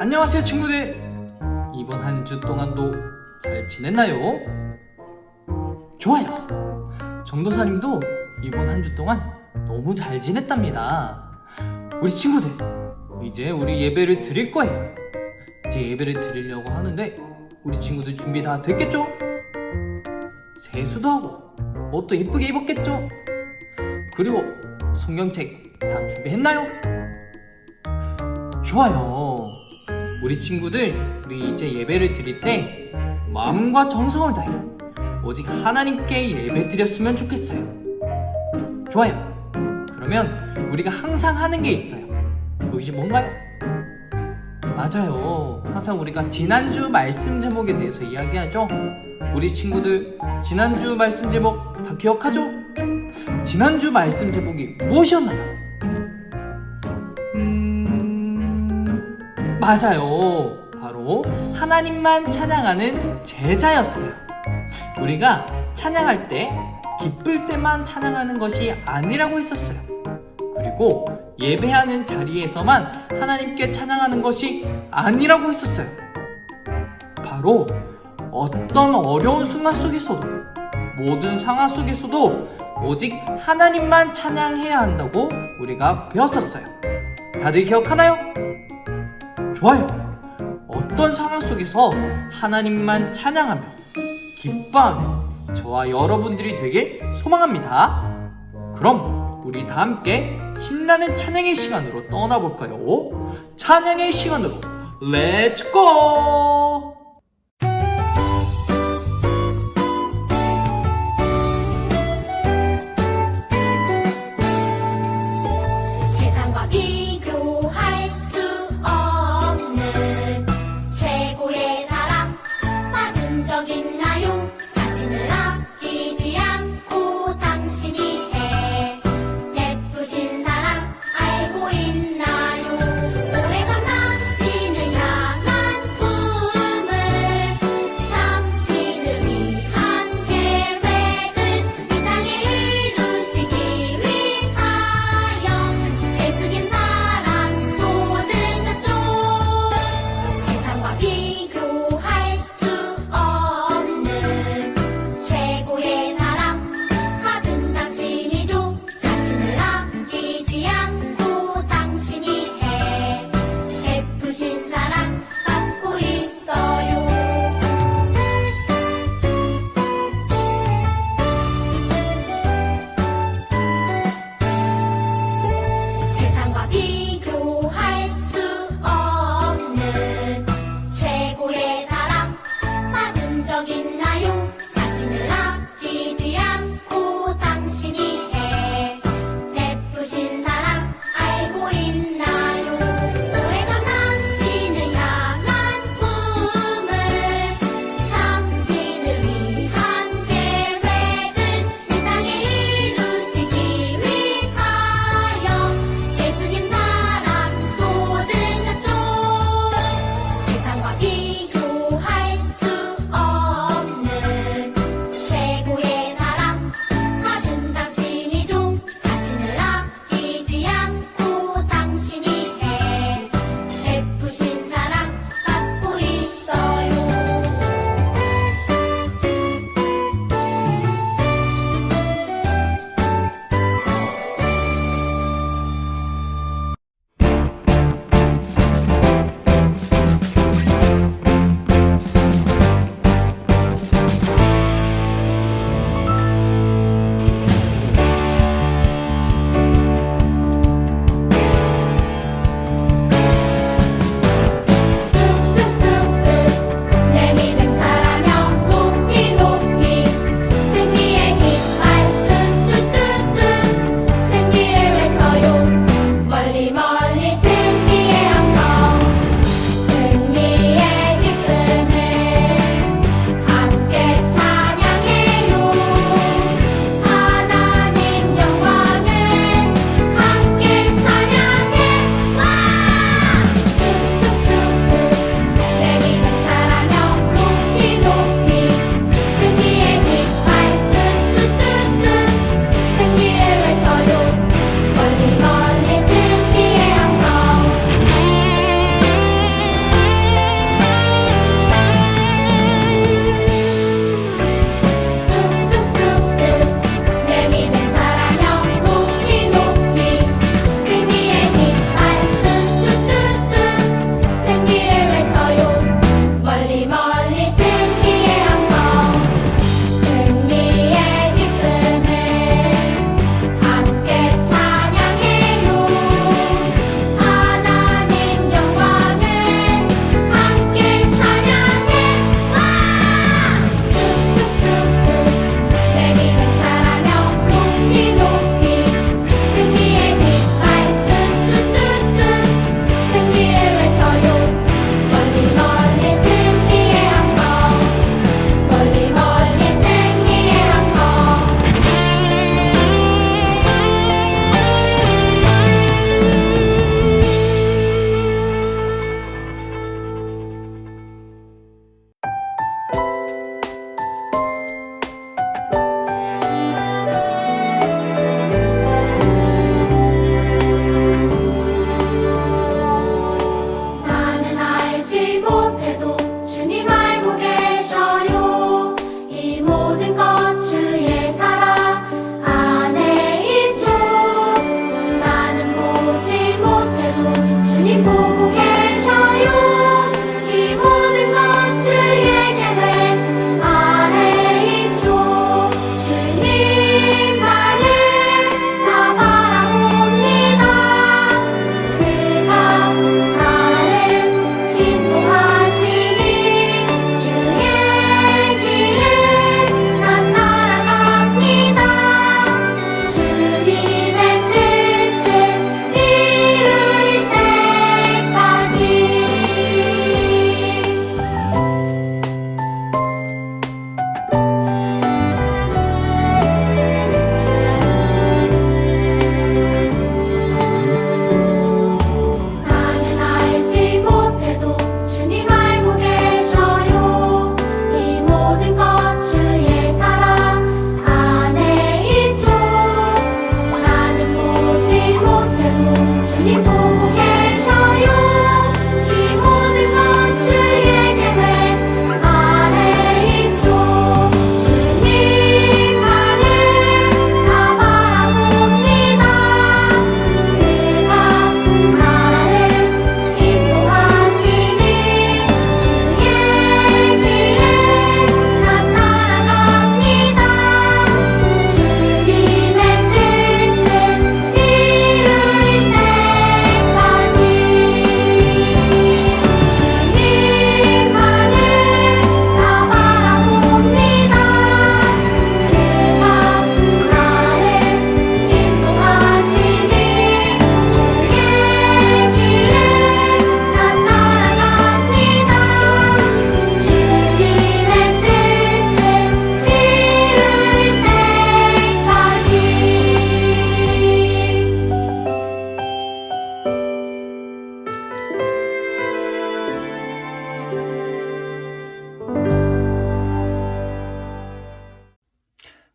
안녕하세요 친구들. 이번 한 주 동안도 잘 지냈나요? 좋아요. 정도사님도 이번 한 주 동안 너무 잘 지냈답니다. 우리 친구들, 이제 우리 예배를 드릴 거예요. 이제 예배를 드리려고 하는데 우리 친구들 준비 다 됐겠죠? 세수도 하고 옷도 예쁘게 입었겠죠? 그리고 성경책 다 준비했나요? 좋아요. 우리 친구들, 우리 이제 예배를 드릴 때 마음과 정성을 다해 오직 하나님께 예배 드렸으면 좋겠어요. 좋아요. 그러면 우리가 항상 하는 게 있어요. 그것이 뭔가요? 맞아요. 항상 우리가 지난주 말씀 제목에 대해서 이야기하죠. 우리 친구들, 지난주 말씀 제목 다 기억하죠? 지난주 말씀 제목이 무엇이었나요? 맞아요. 바로 하나님만 찬양하는 제자였어요. 우리가 찬양할 때 기쁠 때만 찬양하는 것이 아니라고 했었어요. 그리고 예배하는 자리에서만 하나님께 찬양하는 것이 아니라고 했었어요. 바로 어떤 어려운 순간 속에서도, 모든 상황 속에서도 오직 하나님만 찬양해야 한다고 우리가 배웠었어요. 다들 기억하나요? 좋아요. 어떤 상황 속에서 하나님만 찬양하며 기뻐하는 저와 여러분들이 되길 소망합니다. 그럼 우리 다 함께 신나는 찬양의 시간으로 떠나볼까요? 찬양의 시간으로 렛츠고! 세상과 비교할 수 없는 최고의 사랑 받은 적 있나요? 자신을 아끼지 않고 당신이 해 베푸신 사랑 알고 있나요? 오래전 당신을 향한 꿈은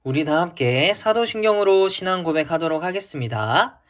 우리 다 함께 사도신경으로 신앙 고백하도록 하겠습니다.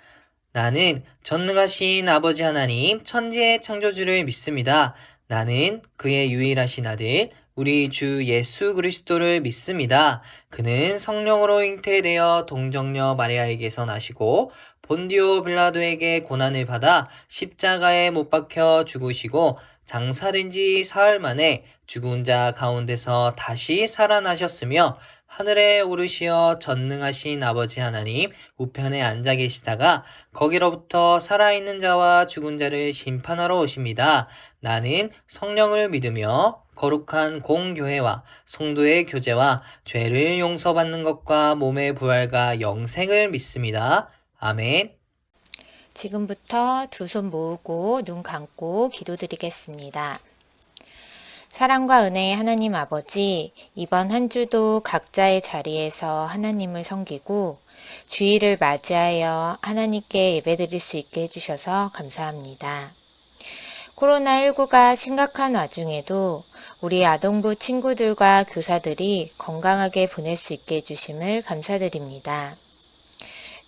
나는 전능하신 아버지 하나님 천지의 창조주를 믿습니다. 나는 그의 유일하신 아들 우리 주 예수 그리스도를 믿습니다. 그는 성령으로 잉태되어 동정녀 마리아에게서 나시고 본디오 빌라도에게 고난을 받아 십자가에 못 박혀 죽으시고 장사된 지 사흘 만에 죽은 자 가운데서 다시 살아나셨으며 하늘에 오르시어 전능하신 아버지 하나님 우편에 앉아 계시다가 거기로부터 살아있는 자와 죽은 자를 심판하러 오십니다. 나는 성령을 믿으며 거룩한 공교회와 성도의 교제와 죄를 용서받는 것과 몸의 부활과 영생을 믿습니다. 아멘. 지금부터 두 손 모으고 눈 감고 기도드리겠습니다. 사랑과 은혜의 하나님 아버지, 이번 한 주도 각자의 자리에서 하나님을 섬기고 주일을 맞이하여 하나님께 예배드릴 수 있게 해주셔서 감사합니다. 코로나19가 심각한 와중에도 우리 아동부 친구들과 교사들이 건강하게 보낼 수 있게 해주심을 감사드립니다.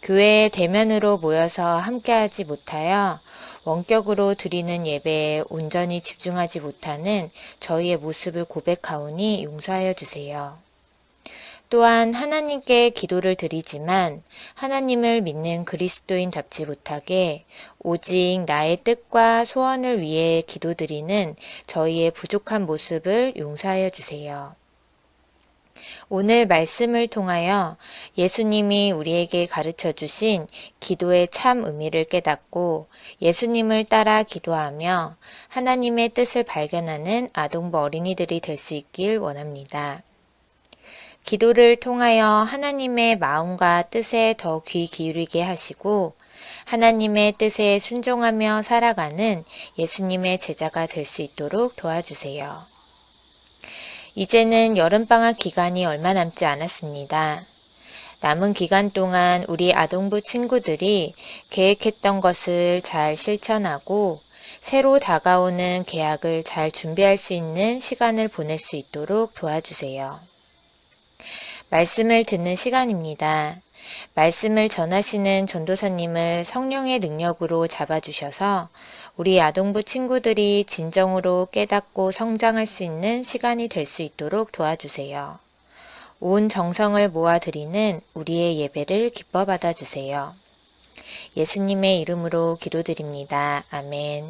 교회에 대면으로 모여서 함께하지 못하여 원격으로 드리는 예배에 온전히 집중하지 못하는 저희의 모습을 고백하오니 용서하여 주세요. 또한 하나님께 기도를 드리지만 하나님을 믿는 그리스도인답지 못하게 오직 나의 뜻과 소원을 위해 기도드리는 저희의 부족한 모습을 용서하여 주세요. 오늘 말씀을 통하여 예수님이 우리에게 가르쳐 주신 기도의 참 의미를 깨닫고 예수님을 따라 기도하며 하나님의 뜻을 발견하는 아동부 어린이들이 될 수 있길 원합니다. 기도를 통하여 하나님의 마음과 뜻에 더 귀 기울이게 하시고 하나님의 뜻에 순종하며 살아가는 예수님의 제자가 될 수 있도록 도와주세요. 이제는 여름방학 기간이 얼마 남지 않았습니다. 남은 기간 동안 우리 아동부 친구들이 계획했던 것을 잘 실천하고 새로 다가오는 개학을 잘 준비할 수 있는 시간을 보낼 수 있도록 도와주세요. 말씀을 듣는 시간입니다. 말씀을 전하시는 전도사님을 성령의 능력으로 잡아주셔서 우리 아동부 친구들이 진정으로 깨닫고 성장할 수 있는 시간이 될 수 있도록 도와주세요. 온 정성을 모아드리는 우리의 예배를 기뻐 받아주세요. 예수님의 이름으로 기도드립니다. 아멘.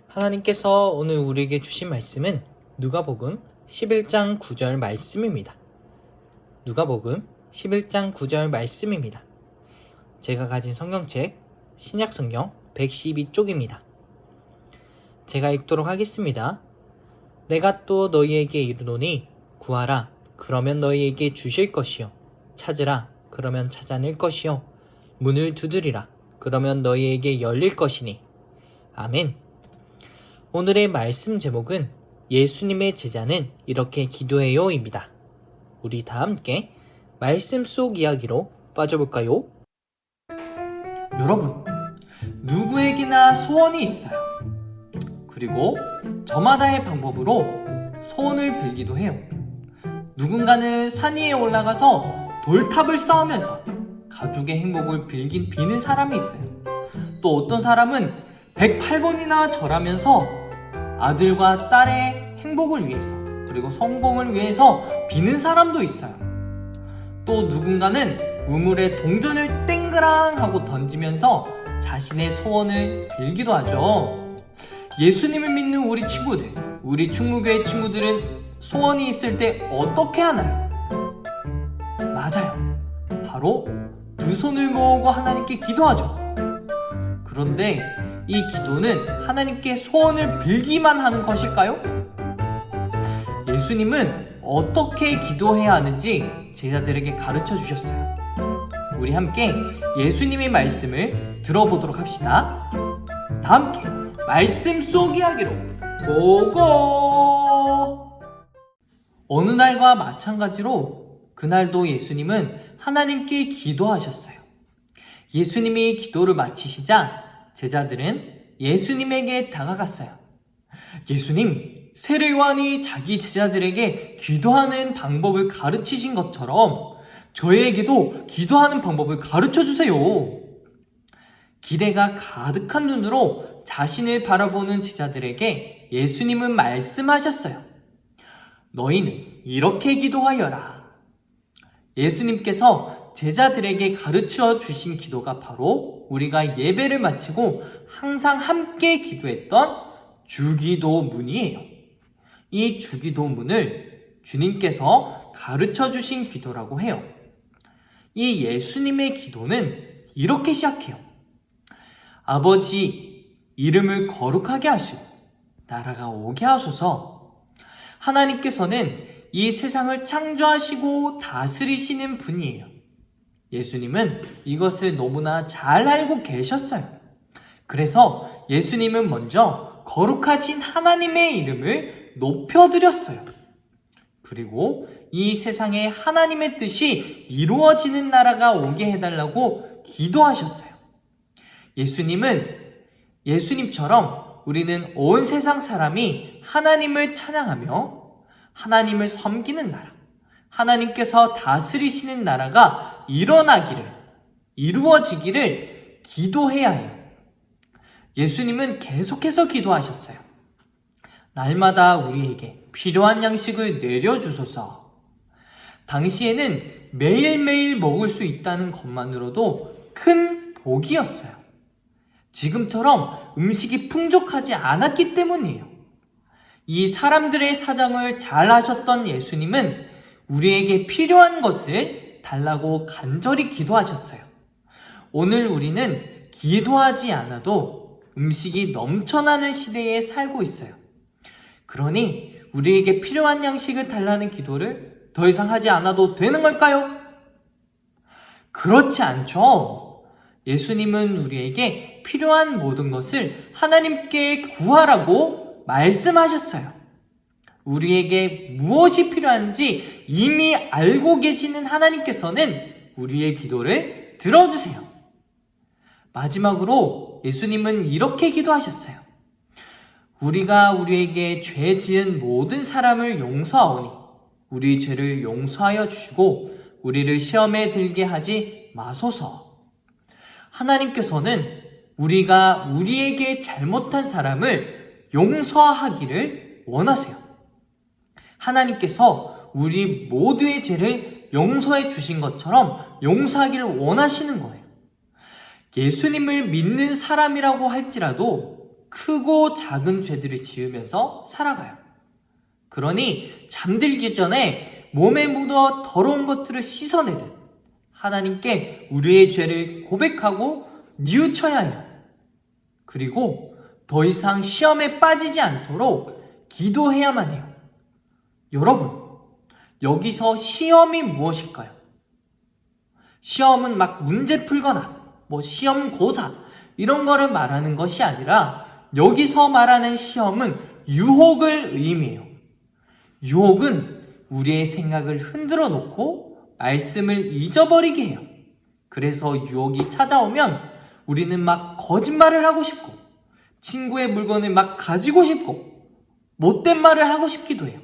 하나님께서 오늘 우리에게 주신 말씀은 누가복음 11장 9절 말씀입니다. 누가복음 11장 9절 말씀입니다. 제가 가진 성경책 신약성경 112쪽입니다. 제가 읽도록 하겠습니다. 내가 또 너희에게 이르노니 구하라 그러면 너희에게 주실 것이요 찾으라 그러면 찾아낼 것이요 문을 두드리라 그러면 너희에게 열릴 것이니. 아멘. 오늘의 말씀 제목은 예수님의 제자는 이렇게 기도해요입니다. 우리 다 함께 말씀 속 이야기로 빠져볼까요? 여러분, 누구에게나 소원이 있어요. 그리고 저마다의 방법으로 소원을 빌기도 해요. 누군가는 산 위에 올라가서 돌탑을 쌓으면서 가족의 행복을 비는 사람이 있어요. 또 어떤 사람은 108번이나 절하면서 아들과 딸의 행복을 위해서 그리고 성공을 위해서 비는 사람도 있어요. 또 누군가는 우물에 동전을 땡그랑 하고 던지면서 자신의 소원을 빌기도 하죠. 예수님을 믿는 우리 친구들, 우리 충무교회 친구들은 소원이 있을 때 어떻게 하나요? 맞아요. 바로 두 손을 모으고 하나님께 기도하죠. 그런데 이 기도는 하나님께 소원을 빌기만 하는 것일까요? 예수님은 어떻게 기도해야 하는지 제자들에게 가르쳐 주셨어요. 우리 함께 예수님의 말씀을 들어보도록 합시다. 다 함께 말씀 속 이야기로 고고! 어느 날과 마찬가지로 그날도 예수님은 하나님께 기도하셨어요. 예수님이 기도를 마치시자 제자들은 예수님에게 다가갔어요. 예수님, 세례요한이 자기 제자들에게 기도하는 방법을 가르치신 것처럼 저희에게도 기도하는 방법을 가르쳐 주세요. 기대가 가득한 눈으로 자신을 바라보는 제자들에게 예수님은 말씀하셨어요. 너희는 이렇게 기도하여라. 예수님께서 제자들에게 가르쳐 주신 기도가 바로 우리가 예배를 마치고 항상 함께 기도했던 주기도문이에요. 이 주기도문을 주님께서 가르쳐 주신 기도라고 해요. 이 예수님의 기도는 이렇게 시작해요. 아버지, 이름을 거룩하게 하시고 나라가 오게 하소서. 하나님께서는 이 세상을 창조하시고 다스리시는 분이에요. 예수님은 이것을 너무나 잘 알고 계셨어요. 그래서 예수님은 먼저 거룩하신 하나님의 이름을 높여드렸어요. 그리고 이 세상에 하나님의 뜻이 이루어지는 나라가 오게 해달라고 기도하셨어요. 예수님처럼 우리는 온 세상 사람이 하나님을 찬양하며 하나님을 섬기는 나라, 하나님께서 다스리시는 나라가 이루어지기를 기도해야 해요. 예수님은 계속해서 기도하셨어요. 날마다 우리에게 필요한 양식을 내려주소서. 당시에는 매일매일 먹을 수 있다는 것만으로도 큰 복이었어요. 지금처럼 음식이 풍족하지 않았기 때문이에요. 이 사람들의 사정을 잘 아셨던 예수님은 우리에게 필요한 것을 달라고 간절히 기도하셨어요. 오늘 우리는 기도하지 않아도 음식이 넘쳐나는 시대에 살고 있어요. 그러니 우리에게 필요한 양식을 달라는 기도를 더 이상 하지 않아도 되는 걸까요? 그렇지 않죠. 예수님은 우리에게 필요한 모든 것을 하나님께 구하라고 말씀하셨어요. 우리에게 무엇이 필요한지 이미 알고 계시는 하나님께서는 우리의 기도를 들어주세요. 마지막으로 예수님은 이렇게 기도하셨어요. 우리가 우리에게 죄 지은 모든 사람을 용서하오니 우리 죄를 용서하여 주시고 우리를 시험에 들게 하지 마소서. 하나님께서는 우리가 우리에게 잘못한 사람을 용서하기를 원하세요. 하나님께서 우리 모두의 죄를 용서해 주신 것처럼 용서하기를 원하시는 거예요. 예수님을 믿는 사람이라고 할지라도 크고 작은 죄들을 지으면서 살아가요. 그러니 잠들기 전에 몸에 묻어 더러운 것들을 씻어내듯 하나님께 우리의 죄를 고백하고 뉘우쳐야 해요. 그리고 더 이상 시험에 빠지지 않도록 기도해야만 해요. 여러분, 여기서 시험이 무엇일까요? 시험은 막 문제 풀거나 시험고사 이런 거를 말하는 것이 아니라 여기서 말하는 시험은 유혹을 의미해요. 유혹은 우리의 생각을 흔들어 놓고 말씀을 잊어버리게 해요. 그래서 유혹이 찾아오면 우리는 막 거짓말을 하고 싶고 친구의 물건을 막 가지고 싶고 못된 말을 하고 싶기도 해요.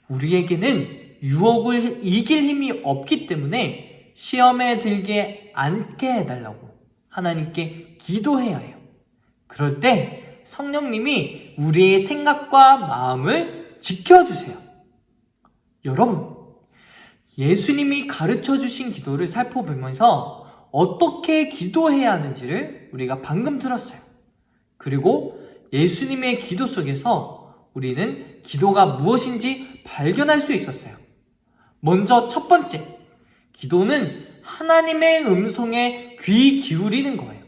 우리에게는 유혹을 이길 힘이 없기 때문에 시험에 들게 않게 해달라고 하나님께 기도해야 해요. 그럴 때 성령님이 우리의 생각과 마음을 지켜주세요. 여러분, 예수님이 가르쳐 주신 기도를 살펴보면서 어떻게 기도해야 하는지를 우리가 방금 들었어요. 그리고 예수님의 기도 속에서 우리는 기도가 무엇인지 발견할 수 있었어요. 먼저 첫 번째, 기도는 하나님의 음성에 귀 기울이는 거예요.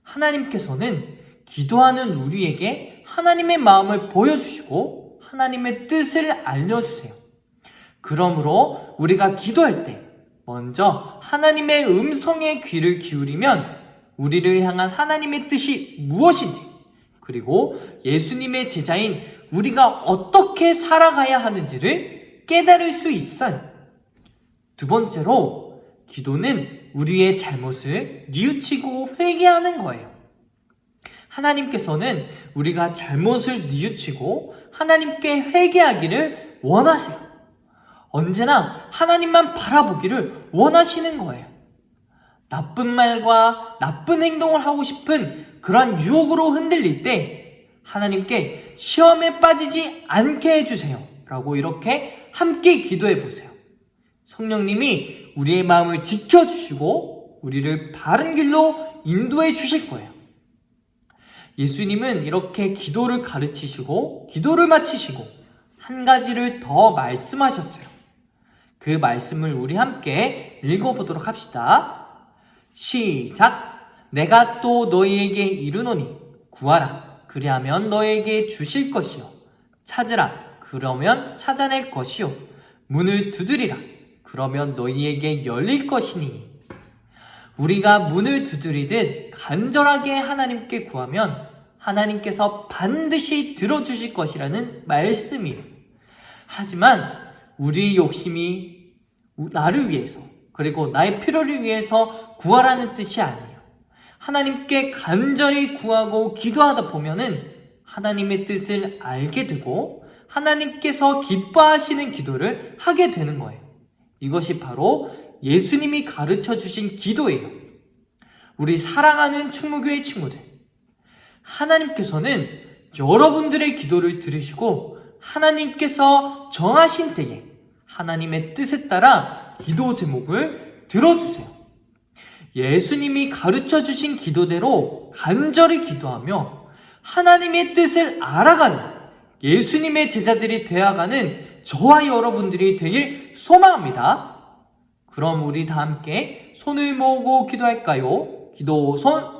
하나님께서는 기도하는 우리에게 하나님의 마음을 보여주시고 하나님의 뜻을 알려주세요. 그러므로 우리가 기도할 때 먼저 하나님의 음성에 귀를 기울이면 우리를 향한 하나님의 뜻이 무엇인지, 그리고 예수님의 제자인 우리가 어떻게 살아가야 하는지를 깨달을 수 있어요. 두 번째로, 기도는 우리의 잘못을 뉘우치고 회개하는 거예요. 하나님께서는 우리가 잘못을 뉘우치고 하나님께 회개하기를 원하세요. 언제나 하나님만 바라보기를 원하시는 거예요. 나쁜 말과 나쁜 행동을 하고 싶은 그러한 유혹으로 흔들릴 때 하나님께 시험에 빠지지 않게 해주세요 라고 이렇게 함께 기도해 보세요. 성령님이 우리의 마음을 지켜주시고 우리를 바른 길로 인도해 주실 거예요. 예수님은 이렇게 기도를 가르치시고 기도를 마치시고 한 가지를 더 말씀하셨어요. 그 말씀을 우리 함께 읽어보도록 합시다. 시작! 내가 또 너희에게 이르노니 구하라 그리하면 너희에게 주실 것이요 찾으라 그러면 찾아낼 것이요 문을 두드리라 그러면 너희에게 열릴 것이니. 우리가 문을 두드리듯 간절하게 하나님께 구하면 하나님께서 반드시 들어주실 것이라는 말씀이에요. 하지만 우리 욕심이 나를 위해서 그리고 나의 필요를 위해서 구하라는 뜻이 아니에요. 하나님께 간절히 구하고 기도하다 보면은 하나님의 뜻을 알게 되고 하나님께서 기뻐하시는 기도를 하게 되는 거예요. 이것이 바로 예수님이 가르쳐 주신 기도예요. 우리 사랑하는 충무교회 친구들, 하나님께서는 여러분들의 기도를 들으시고 하나님께서 정하신 때에 하나님의 뜻에 따라 기도 제목을 들어주세요. 예수님이 가르쳐 주신 기도대로 간절히 기도하며 하나님의 뜻을 알아가는 예수님의 제자들이 되어가는 저와 여러분들이 되길 소망합니다. 그럼 우리 다 함께 손을 모으고 기도할까요? 기도 손.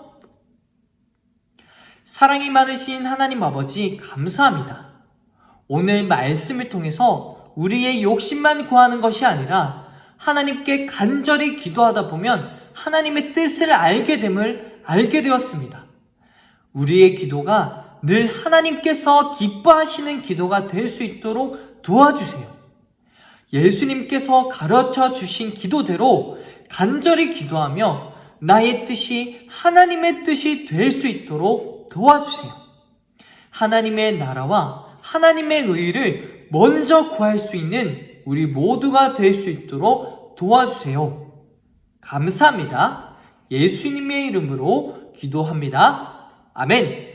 사랑이 많으신 하나님 아버지 감사합니다. 오늘 말씀을 통해서 우리의 욕심만 구하는 것이 아니라 하나님께 간절히 기도하다 보면 하나님의 뜻을 알게 됨을 알게 되었습니다. 우리의 기도가 늘 하나님께서 기뻐하시는 기도가 될 수 있도록 도와주세요. 예수님께서 가르쳐 주신 기도대로 간절히 기도하며 나의 뜻이 하나님의 뜻이 될 수 있도록 도와주세요. 하나님의 나라와 하나님의 의를 먼저 구할 수 있는 우리 모두가 될 수 있도록 도와주세요. 감사합니다. 예수님의 이름으로 기도합니다. 아멘.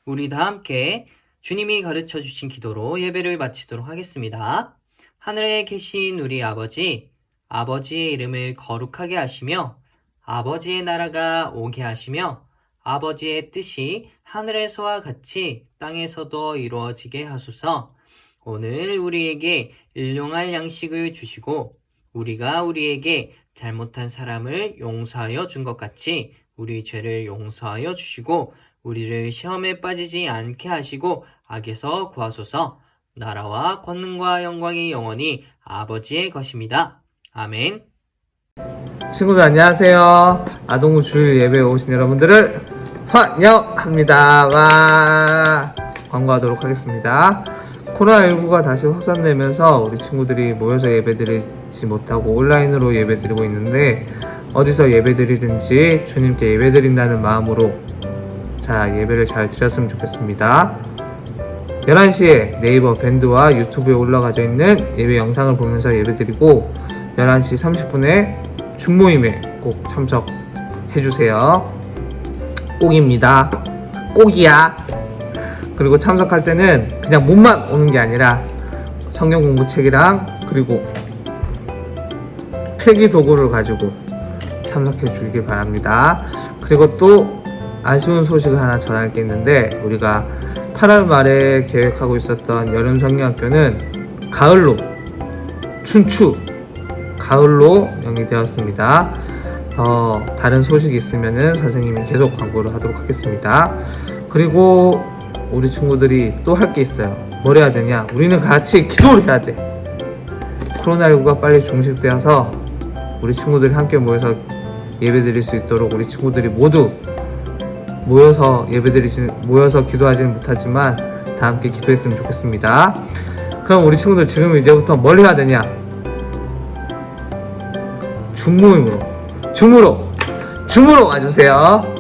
우리 다 함께 주님이 가르쳐 주신 기도로 예배를 마치도록 하겠습니다. 하늘에 계신 우리 아버지, 아버지의 이름을 거룩하게 하시며 아버지의 나라가 오게 하시며 아버지의 뜻이 하늘에서와 같이 땅에서도 이루어지게 하소서. 오늘 우리에게 일용할 양식을 주시고 우리가 우리에게 잘못한 사람을 용서하여 준 것 같이 우리 죄를 용서하여 주시고 우리를 시험에 빠지지 않게 하시고 악에서 구하소서. 나라와 권능과 영광이 영원히 아버지의 것입니다. 아멘. 친구들 안녕하세요. 아동부 주일 예배에 오신 여러분들을 환영합니다. 와, 광고하도록 하겠습니다. 코로나19가 다시 확산되면서 우리 친구들이 모여서 예배드리지 못하고 온라인으로 예배드리고 있는데 어디서 예배드리든지 주님께 예배드린다는 마음으로 예배를 잘 드렸으면 좋겠습니다. 11시에 네이버 밴드와 유튜브에 올라가져 있는 예배 영상을 보면서 예배드리고 11시 30분에 줌모임에 꼭 참석해주세요. 꼭입니다. 꼭이야. 그리고 참석할 때는 그냥 몸만 오는 게 아니라 성경 공부책이랑 그리고 필기 도구를 가지고 참석해 주길 바랍니다. 그리고 또 아쉬운 소식을 하나 전할 게 있는데 우리가 8월 말에 계획하고 있었던 여름 성경학교는 가을로 가을로 연기되었습니다. 더 다른 소식이 있으면은 선생님이 계속 광고를 하도록 하겠습니다. 그리고 우리 친구들이 또 할 게 있어요. 뭘 해야 되냐? 우리는 같이 기도를 해야 돼. 코로나19가 빨리 종식되어서 우리 친구들이 함께 모여서 예배드릴 수 있도록 우리 친구들이 모두 모여서 기도하지는 못하지만 다 함께 기도했으면 좋겠습니다. 그럼 우리 친구들 지금 이제부터 뭘 해야 되냐? 줌으로 와주세요.